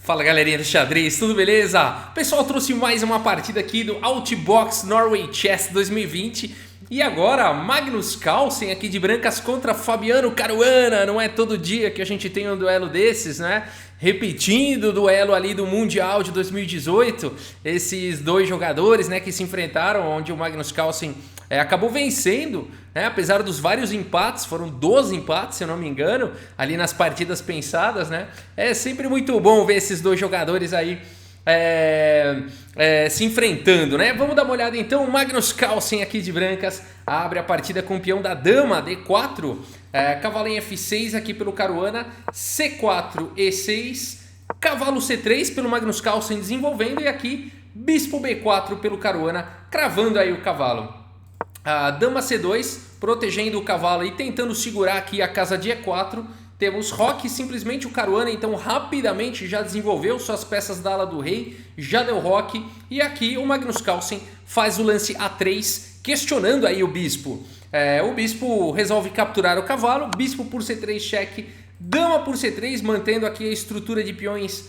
Fala galerinha do xadrez, tudo beleza? Pessoal, trouxe mais uma partida aqui do Outbox Norway Chess 2020 e agora Magnus Carlsen aqui de brancas contra Fabiano Caruana. Não é todo dia que a gente tem um duelo desses, né? Repetindo o duelo ali do Mundial de 2018, esses dois jogadores, né, que se enfrentaram, onde o Magnus Carlsen acabou vencendo, né, apesar dos vários empates, foram 12 empates, se eu não me engano, ali nas partidas pensadas, né? É sempre muito bom ver esses dois jogadores aí se enfrentando, né? Vamos dar uma olhada então. O Magnus Carlsen aqui de brancas abre a partida com o peão da dama, D4, cavalo em F6 aqui pelo Caruana, C4, E6, cavalo C3 pelo Magnus Carlsen desenvolvendo, e aqui bispo B4 pelo Caruana, cravando aí o cavalo. A dama C2 protegendo o cavalo e tentando segurar aqui a casa de E4. Temos roque, simplesmente o Caruana então rapidamente já desenvolveu suas peças da ala do rei, já deu roque, e aqui o Magnus Carlsen faz o lance A3, questionando aí o bispo. O bispo resolve capturar o cavalo, bispo por C3 cheque, dama por C3, mantendo aqui a estrutura de peões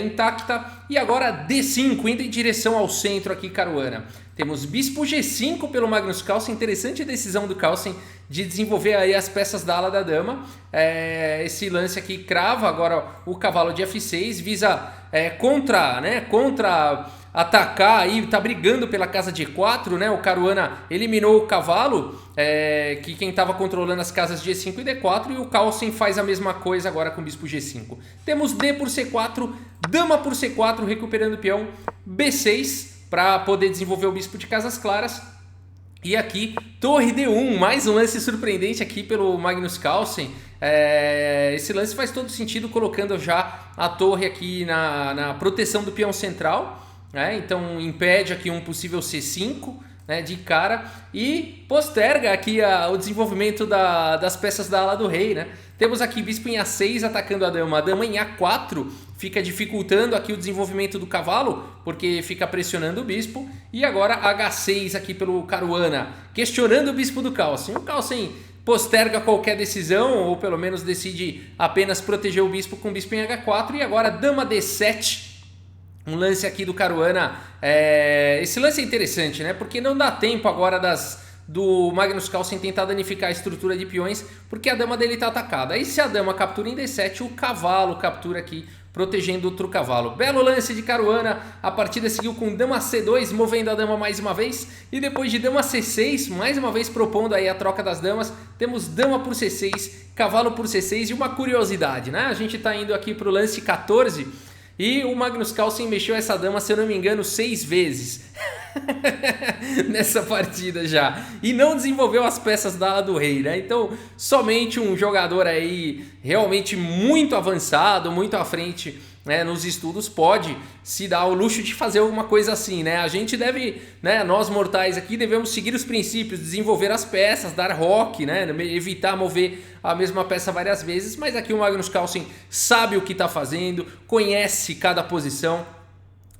intacta, e agora D5, indo em direção ao centro aqui Caruana. Temos bispo G5 pelo Magnus Carlsen, interessante a decisão do Carlsen de desenvolver aí as peças da ala da dama. Esse lance aqui crava agora o cavalo de F6, visa contra atacar aí, tá brigando pela casa de E4, né? O Caruana eliminou o cavalo, que quem estava controlando as casas de E5 e D4, e o Carlsen faz a mesma coisa agora com o bispo G5. Temos D por C4, dama por C4, recuperando o peão, B6, para poder desenvolver o bispo de casas claras. E aqui, torre D1, mais um lance surpreendente aqui pelo Magnus Carlsen. Esse lance faz todo sentido, colocando já a torre aqui na proteção do peão central. Então impede aqui um possível C5, né, de cara, e posterga aqui o desenvolvimento das peças da ala do rei, né? Temos aqui bispo em A6 atacando a dama em A4 fica dificultando aqui o desenvolvimento do cavalo, porque fica pressionando o bispo, e agora H6 aqui pelo Caruana, questionando o bispo do Carlsen. O Carlsen posterga qualquer decisão, ou pelo menos decide apenas proteger o bispo com o bispo em H4, e agora dama D7, um lance aqui do Caruana. Esse lance é interessante, né? Porque não dá tempo agora do Magnus Carlsen tentar danificar a estrutura de peões, porque a dama dele está atacada. Aí se a dama captura em D7, o cavalo captura aqui, protegendo outro cavalo. Belo lance de Caruana. A partida seguiu com dama C2, movendo a dama mais uma vez, e depois de dama C6, mais uma vez propondo aí a troca das damas, temos dama por C6, cavalo por C6, e uma curiosidade, né? A gente está indo aqui para o lance 14, e o Magnus Carlsen mexeu essa dama, se eu não me engano, 6 vezes nessa partida já, e não desenvolveu as peças da ala do rei, né? Então somente um jogador aí realmente muito avançado, muito à frente, né, nos estudos, pode se dar o luxo de fazer alguma coisa assim, né? A gente deve, né, nós mortais aqui devemos seguir os princípios, desenvolver as peças, dar roque, né, evitar mover a mesma peça várias vezes, mas aqui o Magnus Carlsen sabe o que está fazendo, conhece cada posição,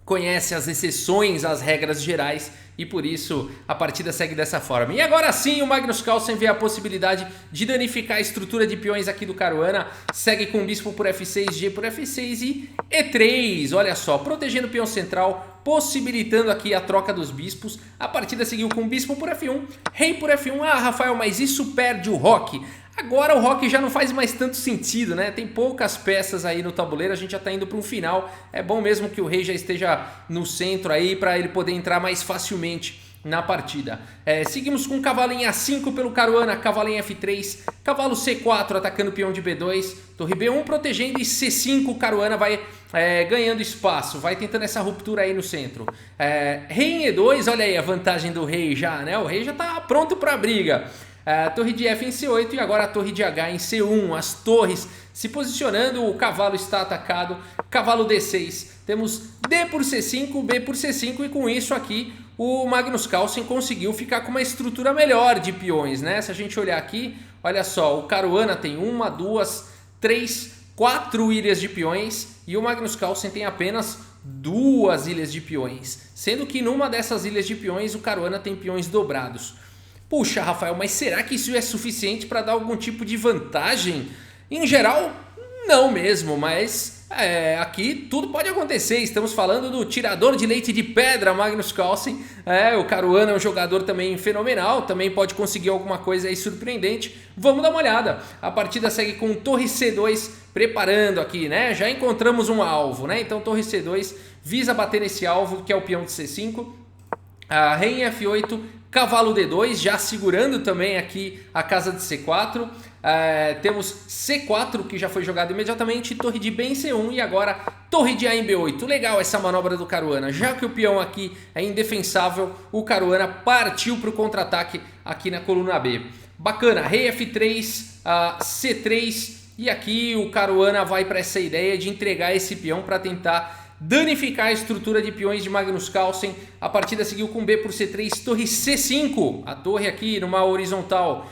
conhece as exceções às regras gerais, e por isso a partida segue dessa forma. E agora sim o Magnus Carlsen vê a possibilidade de danificar a estrutura de peões aqui do Caruana, segue com bispo por F6, G por F6 e E3, olha só, protegendo o peão central, possibilitando aqui a troca dos bispos. A partida seguiu com bispo por F1, rei por F1, Rafael, mas isso perde o roque. Agora o roque já não faz mais tanto sentido, né? Tem poucas peças aí no tabuleiro, a gente já está indo para um final. É bom mesmo que o rei já esteja no centro aí para ele poder entrar mais facilmente na partida. Seguimos com cavalo em A5 pelo Caruana, cavalo em F3, cavalo C4 atacando o peão de B2, torre B1 protegendo, e C5 o Caruana vai ganhando espaço, vai tentando essa ruptura aí no centro. Rei em E2, olha aí a vantagem do rei já, né? O rei já está pronto para a briga. Torre de F em C8 e agora a torre de H em C1, as torres se posicionando, o cavalo está atacado, cavalo D6, temos D por C5, B por C5, e com isso aqui o Magnus Carlsen conseguiu ficar com uma estrutura melhor de peões, né? Se a gente olhar aqui, olha só, o Caruana tem 1, 2, 3, 4 ilhas de peões, e o Magnus Carlsen tem apenas 2 ilhas de peões, sendo que numa dessas ilhas de peões o Caruana tem peões dobrados. Puxa, Rafael, mas será que isso é suficiente para dar algum tipo de vantagem? Em geral, não mesmo, mas Aqui tudo pode acontecer. Estamos falando do tirador de leite de pedra, Magnus Carlsen. O Caruana é um jogador também fenomenal, também pode conseguir alguma coisa aí surpreendente. Vamos dar uma olhada. A partida segue com torre C2 preparando aqui, né? Já encontramos um alvo, né? Então torre C2 visa bater nesse alvo que é o peão de C5. Rei em F8, cavalo D2, já segurando também aqui a casa de C4. Temos C4 que já foi jogado imediatamente, torre de B em C1 e agora torre de A em B8. Legal essa manobra do Caruana, já que o peão aqui é indefensável, o Caruana partiu para o contra-ataque aqui na coluna B. Bacana, rei F3, C3 e aqui o Caruana vai para essa ideia de entregar esse peão para tentar danificar a estrutura de peões de Magnus Carlsen. A partida seguiu com B por C3, torre C5, a torre aqui numa horizontal.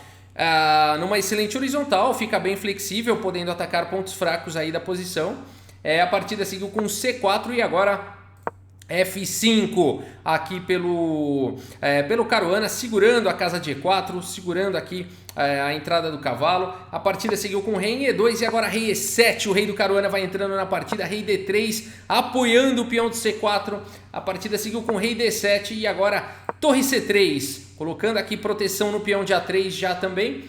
Numa excelente horizontal, fica bem flexível, podendo atacar pontos fracos aí da posição. A partida seguiu com C4 e agora F5 aqui pelo Caruana, segurando a casa de E4, segurando aqui a entrada do cavalo. A partida seguiu com rei em E2 e agora rei E7. O rei do Caruana vai entrando na partida, rei D3, apoiando o peão de C4. A partida seguiu com rei D7 e agora torre C3, colocando aqui proteção no peão de A3 já também.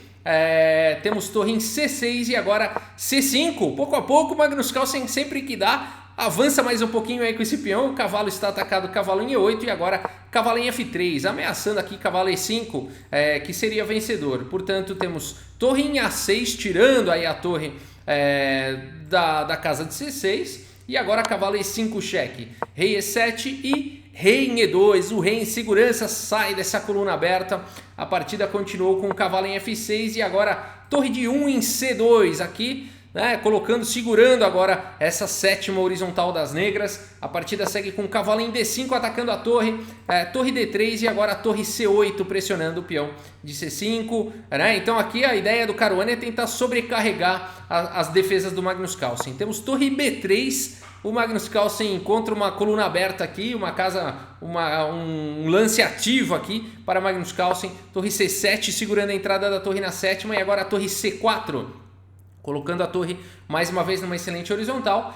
Temos torre em C6 e agora C5. Pouco a pouco, Magnus Carlsen sempre que dá, avança mais um pouquinho aí com esse peão. O cavalo está atacado, cavalo em E8 e agora cavalo em F3, ameaçando aqui cavalo E5, que seria vencedor. Portanto, temos torre em A6, tirando aí a torre da casa de C6. E agora cavalo E5 cheque, rei E7 e rei em E2. O rei em segurança sai dessa coluna aberta. A partida continuou com o cavalo em F6 e agora torre de 1 em C2 aqui, né, segurando agora essa sétima horizontal das negras. A partida segue com o cavalo em D5 atacando a torre, torre D3 e agora a torre C8 pressionando o peão de C5, né? Então aqui a ideia do Caruana é tentar sobrecarregar as defesas do Magnus Carlsen. Temos torre B3, o Magnus Carlsen encontra uma coluna aberta aqui, um lance ativo aqui para Magnus Carlsen. Torre C7 segurando a entrada da torre na sétima e agora a torre C4. Colocando a torre mais uma vez numa excelente horizontal.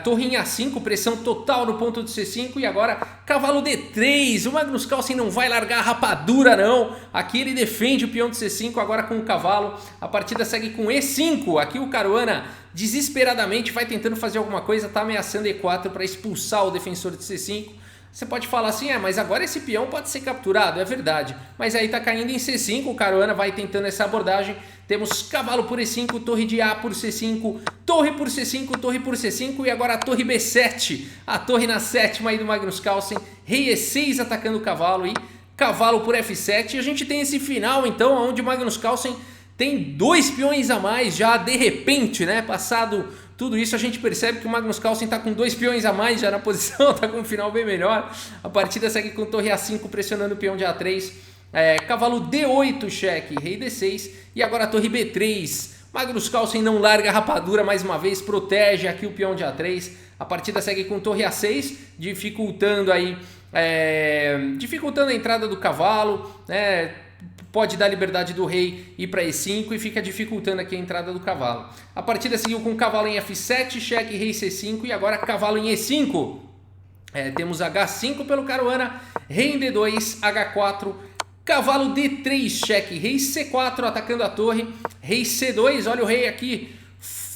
Torre em A5, pressão total no ponto de C5 e agora cavalo D3. O Magnus Carlsen não vai largar a rapadura não. Aqui ele defende o peão de C5 agora com o cavalo. A partida segue com E5. Aqui o Caruana desesperadamente vai tentando fazer alguma coisa, está ameaçando E4 para expulsar o defensor de C5. Você pode falar assim, mas agora esse peão pode ser capturado, é verdade. Mas aí está caindo em C5, o Caruana vai tentando essa abordagem. Temos cavalo por E5, torre de A por C5, torre por C5, torre por C5 e agora a torre B7. A torre na sétima aí do Magnus Carlsen, rei E6 atacando o cavalo e cavalo por F7. E a gente tem esse final então, onde o Magnus Carlsen tem 2 peões a mais já de repente, né? Passado tudo isso, a gente percebe que o Magnus Carlsen está com 2 peões a mais já na posição, está com um final bem melhor. A partida segue com torre A5 pressionando o peão de A3. Cavalo D8 cheque, rei D6 e agora a torre B3. Magnus Carlsen não larga a rapadura mais uma vez, protege aqui o peão de A3. A partida segue com torre A6, dificultando aí, dificultando a entrada do cavalo, né? Pode dar liberdade do rei ir para E5 e fica dificultando aqui a entrada do cavalo. A partida seguiu com cavalo em F7, cheque, rei C5 e agora cavalo em E5. Temos H5 pelo Caruana, rei em D2, H4, cavalo D3, cheque, rei C4 atacando a torre, rei C2, olha o rei aqui,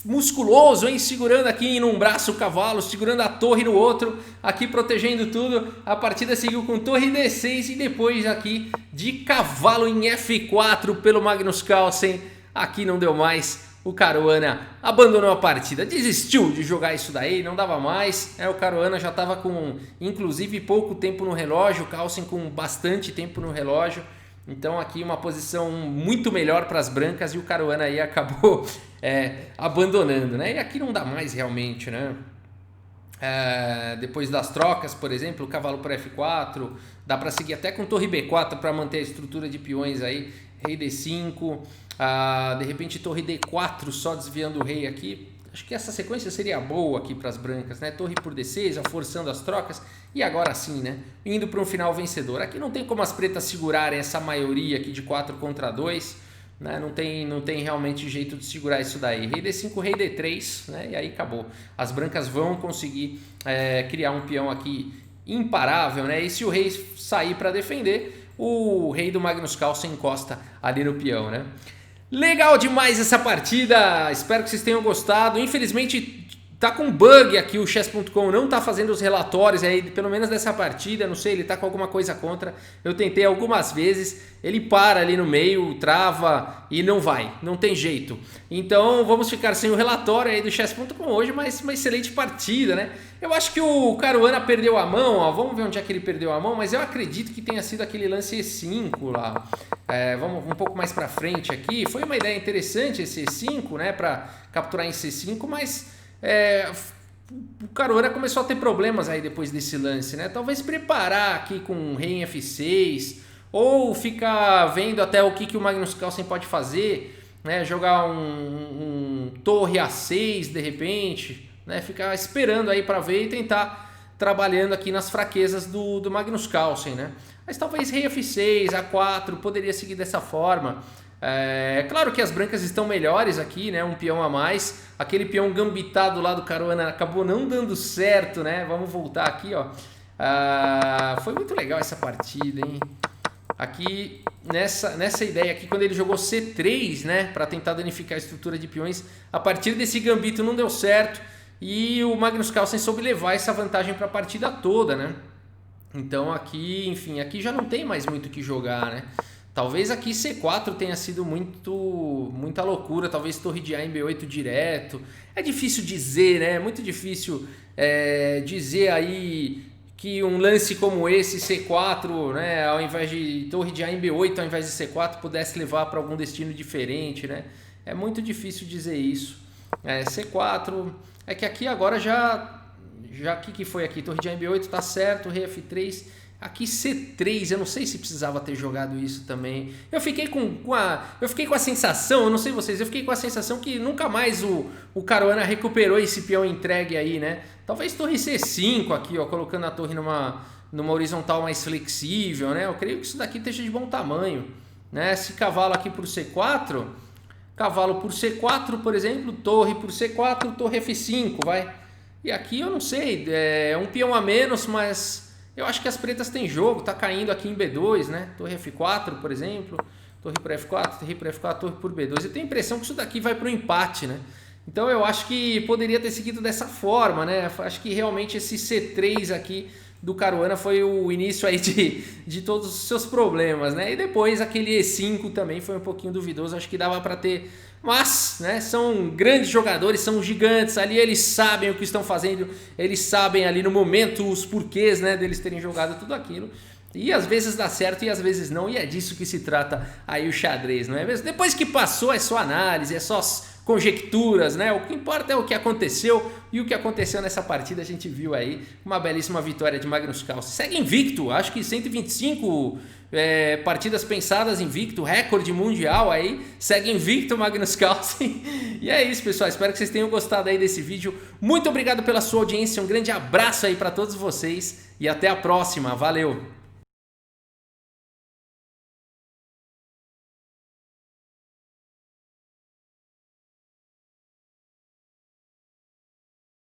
musculoso, hein? Segurando aqui num braço o cavalo, segurando a torre no outro, aqui protegendo tudo. A partida seguiu com torre D6 e depois aqui de cavalo em F4 pelo Magnus Carlsen. Aqui não deu mais, o Caruana abandonou a partida, desistiu de jogar isso daí, não dava mais. O Caruana já estava com inclusive pouco tempo no relógio, o Carlsen com bastante tempo no relógio. Então aqui uma posição muito melhor para as brancas e o Caruana aí acabou abandonando, né? E aqui não dá mais realmente, né? Depois das trocas, por exemplo, o cavalo por F4, dá para seguir até com torre B4 para manter a estrutura de peões aí, rei D5, de repente torre D4 só desviando o rei aqui. Acho que essa sequência seria boa aqui para as brancas, né? Torre por D6, forçando as trocas e agora sim, né? Indo para um final vencedor. Aqui não tem como as pretas segurarem essa maioria aqui de 4 contra 2, né? Não tem realmente jeito de segurar isso daí. Rei D5, rei D3, né? E aí acabou. As brancas vão conseguir criar um peão aqui imparável, né? E se o rei sair para defender, o rei do Magnus Carlsen encosta ali no peão, né? Legal demais essa partida, espero que vocês tenham gostado. Infelizmente tá com bug aqui, o chess.com não tá fazendo os relatórios aí, pelo menos dessa partida, não sei, ele tá com alguma coisa contra. Eu tentei algumas vezes, ele para ali no meio, trava e não vai, não tem jeito. Então vamos ficar sem o relatório aí do chess.com hoje, mas uma excelente partida, né? Eu acho que o Caruana perdeu a mão, ó, vamos ver onde é que ele perdeu a mão, mas eu acredito que tenha sido aquele lance E5 lá. Vamos um pouco mais pra frente aqui, foi uma ideia interessante esse E5, né, pra capturar em C5, mas... o Caruana começou a ter problemas aí depois desse lance, né? Talvez preparar aqui com um rei em F6 ou ficar vendo até o que o Magnus Carlsen pode fazer, né? Jogar um torre A6 de repente, né? Ficar esperando aí para ver e tentar trabalhando aqui nas fraquezas do Magnus Carlsen, né? Mas talvez rei F6, A4 poderia seguir dessa forma. É claro que as brancas estão melhores aqui, né? Um peão a mais. Aquele peão gambitado lá do Caruana acabou não dando certo, né? Vamos voltar aqui, ó. Foi muito legal essa partida, hein? Aqui, nessa ideia aqui, quando ele jogou C3, né? Para tentar danificar a estrutura de peões. A partir desse gambito não deu certo. E o Magnus Carlsen soube levar essa vantagem para a partida toda, né? Então aqui, enfim, aqui já não tem mais muito o que jogar, né? Talvez aqui C4 tenha sido muita loucura, talvez torre de A em B8 direto. É difícil dizer, né? É muito difícil dizer aí que um lance como esse, C4, né? Ao invés de torre de A em B8, ao invés de C4, pudesse levar para algum destino diferente, né? É muito difícil dizer isso. C4, é que aqui agora já que foi aqui? Torre de A em B8 tá certo, rei F3... Aqui C3, eu não sei se precisava ter jogado isso também. Eu fiquei com a sensação, eu não sei vocês, eu fiquei com a sensação que nunca mais o Caruana recuperou esse peão entregue aí, né? Talvez torre C5 aqui, ó, colocando a torre numa horizontal mais flexível, né? Eu creio que isso daqui esteja de bom tamanho, né? Esse cavalo aqui por C4, cavalo por C4, por exemplo, torre por C4, torre F5, vai. E aqui eu não sei, é um peão a menos, mas... Eu acho que as pretas têm jogo, tá caindo aqui em B2, né? Torre F4, por exemplo, torre por F4, torre por F4, torre por B2. Eu tenho a impressão que isso daqui vai para o empate, né? Então eu acho que poderia ter seguido dessa forma, né? Acho que realmente esse C3 aqui do Caruana foi o início aí de todos os seus problemas, né? E depois aquele E5 também foi um pouquinho duvidoso, acho que dava para ter... Mas, né, são grandes jogadores, são gigantes, ali eles sabem o que estão fazendo, eles sabem ali no momento os porquês, né, deles terem jogado tudo aquilo. E às vezes dá certo e às vezes não, e é disso que se trata aí o xadrez, não é mesmo? Depois que passou é só análise, é só conjecturas, né? O que importa é o que aconteceu, e o que aconteceu nessa partida a gente viu aí, uma belíssima vitória de Magnus Carlsen. Segue invicto, acho que 125 partidas pensadas invicto, recorde mundial aí, segue invicto Magnus Carlsen. E é isso, pessoal, espero que vocês tenham gostado aí desse vídeo. Muito obrigado pela sua audiência, um grande abraço aí para todos vocês e até a próxima, valeu!